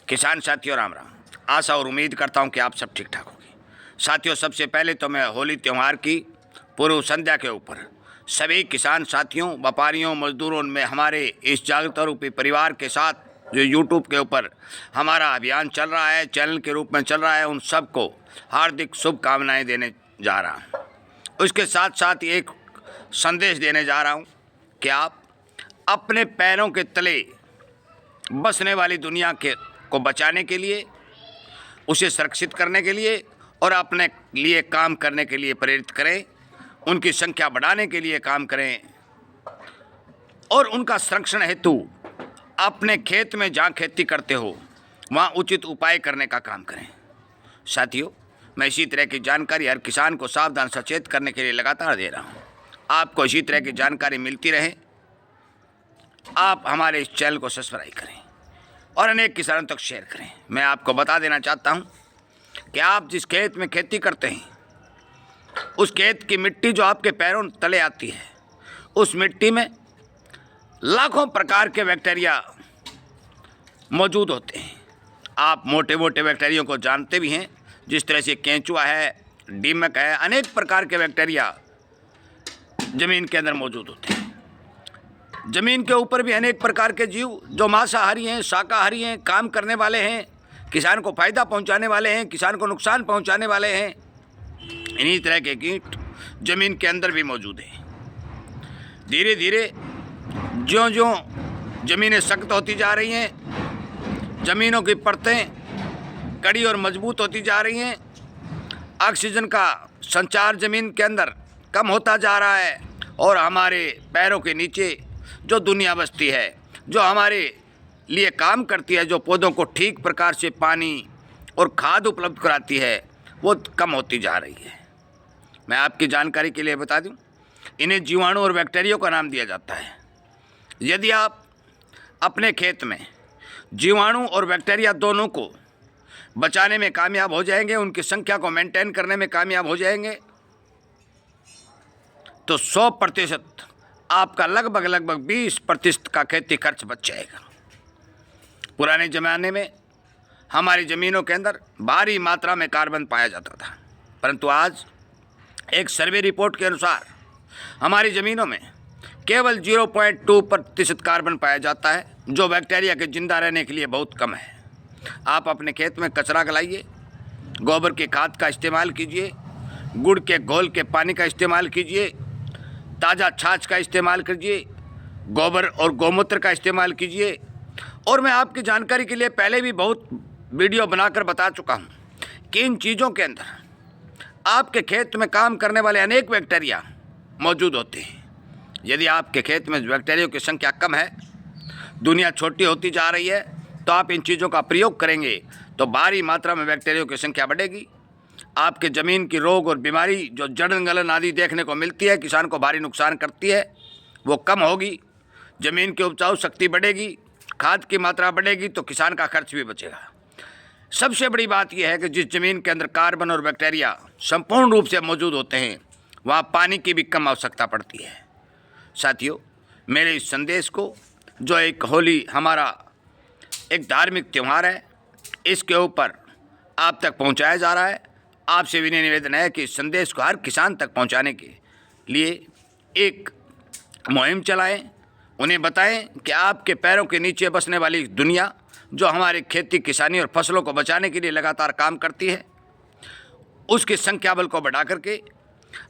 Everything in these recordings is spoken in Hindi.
किसान साथियों राम राम। आशा और उम्मीद करता हूं कि आप सब ठीक ठाक होंगे। साथियों, सबसे पहले तो मैं होली त्यौहार की पूर्व संध्या के ऊपर सभी किसान साथियों, व्यापारियों, मजदूरों में हमारे इस जागरूकता रूपी परिवार के साथ जो यूट्यूब के ऊपर हमारा अभियान चल रहा है, चैनल के रूप में चल रहा है, उन सबको हार्दिक शुभकामनाएँ देने जा रहा हूँ। उसके साथ साथ एक संदेश देने जा रहा हूँ कि आप अपने पैरों के तले बसने वाली दुनिया को बचाने के लिए, उसे सुरक्षित करने के लिए और अपने लिए काम करने के लिए प्रेरित करें, उनकी संख्या बढ़ाने के लिए काम करें और उनका संरक्षण हेतु अपने खेत में जहाँ खेती करते हो वहाँ उचित उपाय करने का काम करें। साथियों, मैं इसी तरह की जानकारी हर किसान को सावधान सचेत करने के लिए लगातार दे रहा हूँ। आपको इसी तरह की जानकारी मिलती रहे, आप हमारे इस चैनल को सब्सक्राइब करें और अनेक किसानों तक शेयर करें। मैं आपको बता देना चाहता हूं कि आप जिस खेत में खेती करते हैं, उस खेत की मिट्टी जो आपके पैरों तले आती है, उस मिट्टी में लाखों प्रकार के बैक्टीरिया मौजूद होते हैं। आप मोटे मोटे बैक्टीरिया को जानते भी हैं, जिस तरह से केंचुआ है, दीमक है, अनेक प्रकार के बैक्टीरिया ज़मीन के अंदर मौजूद होते हैं। ज़मीन के ऊपर भी अनेक प्रकार के जीव जो मांसाहारी हैं, शाकाहारी हैं, काम करने वाले हैं, किसान को फ़ायदा पहुंचाने वाले हैं, किसान को नुकसान पहुंचाने वाले हैं, इन्हीं तरह के कीट ज़मीन के अंदर भी मौजूद हैं। धीरे धीरे ज्यों ज्यों ज़मीनें सख्त होती जा रही हैं, ज़मीनों की परतें कड़ी और मजबूत होती जा रही हैं, ऑक्सीजन का संचार ज़मीन के अंदर कम होता जा रहा है और हमारे पैरों के नीचे जो दुनिया बसती है, जो हमारे लिए काम करती है, जो पौधों को ठीक प्रकार से पानी और खाद उपलब्ध कराती है, वो कम होती जा रही है। मैं आपकी जानकारी के लिए बता दूं, इन्हें जीवाणु और बैक्टीरिया का नाम दिया जाता है। यदि आप अपने खेत में जीवाणु और बैक्टीरिया दोनों को बचाने में कामयाब हो जाएंगे, उनकी संख्या को मेंटेन करने में कामयाब हो जाएंगे, तो 100% आपका लगभग 20% का खेती खर्च बच जाएगा। पुराने ज़माने में हमारी ज़मीनों के अंदर भारी मात्रा में कार्बन पाया जाता था, परंतु आज एक सर्वे रिपोर्ट के अनुसार हमारी ज़मीनों में केवल 0.2% कार्बन पाया जाता है, जो बैक्टीरिया के जिंदा रहने के लिए बहुत कम है। आप अपने खेत में कचरा गलाइए, गोबर की खाद का इस्तेमाल कीजिए, गुड़ के घोल के पानी का इस्तेमाल कीजिए, ताज़ा छाछ का इस्तेमाल कीजिए, गोबर और गौमूत्र का इस्तेमाल कीजिए। और मैं आपकी जानकारी के लिए पहले भी बहुत वीडियो बनाकर बता चुका हूँ कि इन चीज़ों के अंदर आपके खेत में काम करने वाले अनेक बैक्टीरिया मौजूद होते हैं। यदि आपके खेत में बैक्टीरिया की संख्या कम है, दुनिया छोटी होती जा रही है, तो आप इन चीज़ों का प्रयोग करेंगे तो भारी मात्रा में बैक्टीरिया की संख्या बढ़ेगी। आपके ज़मीन की रोग और बीमारी जो जड़न गलन आदि देखने को मिलती है, किसान को भारी नुकसान करती है, वो कम होगी। ज़मीन की उपजाऊ शक्ति बढ़ेगी, खाद की मात्रा बढ़ेगी, तो किसान का खर्च भी बचेगा। सबसे बड़ी बात यह है कि जिस ज़मीन के अंदर कार्बन और बैक्टीरिया संपूर्ण रूप से मौजूद होते हैं, वहाँ पानी की भी कम आवश्यकता पड़ती है। साथियों, मेरे इस संदेश को, जो एक होली हमारा एक धार्मिक त्यौहार है, इसके ऊपर आप तक पहुँचाया जा रहा है। आपसे विनय निवेदन है कि इस संदेश को हर किसान तक पहुंचाने के लिए एक मुहिम चलाएं, उन्हें बताएं कि आपके पैरों के नीचे बसने वाली दुनिया जो हमारी खेती, किसानी और फसलों को बचाने के लिए लगातार काम करती है, उसके संख्या बल को बढ़ा करके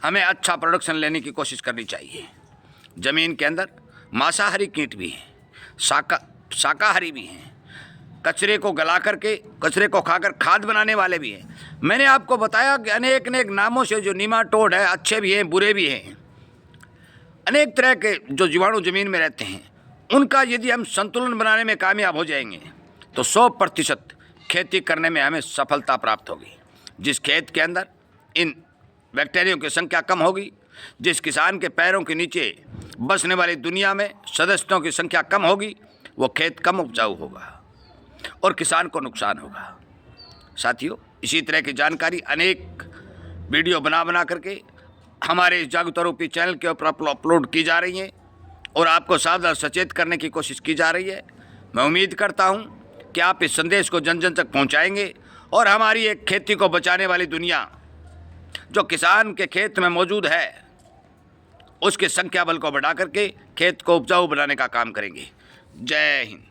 हमें अच्छा प्रोडक्शन लेने की कोशिश करनी चाहिए। ज़मीन के अंदर मांसाहारी कीट भी हैं, शाकाहारी भी हैं, कचरे को गला करके, कचरे को खाकर खाद बनाने वाले भी हैं। मैंने आपको बताया कि अनेक नामों से जो निमाटोड है, अच्छे भी हैं, बुरे भी हैं, अनेक तरह के जो जीवाणु ज़मीन में रहते हैं, उनका यदि हम संतुलन बनाने में कामयाब हो जाएंगे तो 100% खेती करने में हमें सफलता प्राप्त होगी। जिस खेत के अंदर इन बैक्टीरिया की संख्या कम होगी, जिस किसान के पैरों के नीचे बसने वाली दुनिया में सदस्यों की संख्या कम होगी, वो खेत कम उपजाऊ होगा और किसान को नुकसान होगा। साथियों, इसी तरह की जानकारी अनेक वीडियो बना करके हमारे इस जागरूकता रूपी चैनल के ऊपर अपलोड की जा रही हैं और आपको सावधान सचेत करने की कोशिश की जा रही है। मैं उम्मीद करता हूं कि आप इस संदेश को जन जन तक पहुंचाएंगे और हमारी एक खेती को बचाने वाली दुनिया जो किसान के खेत में मौजूद है उसके संख्या बल को बढ़ा करके खेत को उपजाऊ बनाने का काम करेंगे। जय हिंद।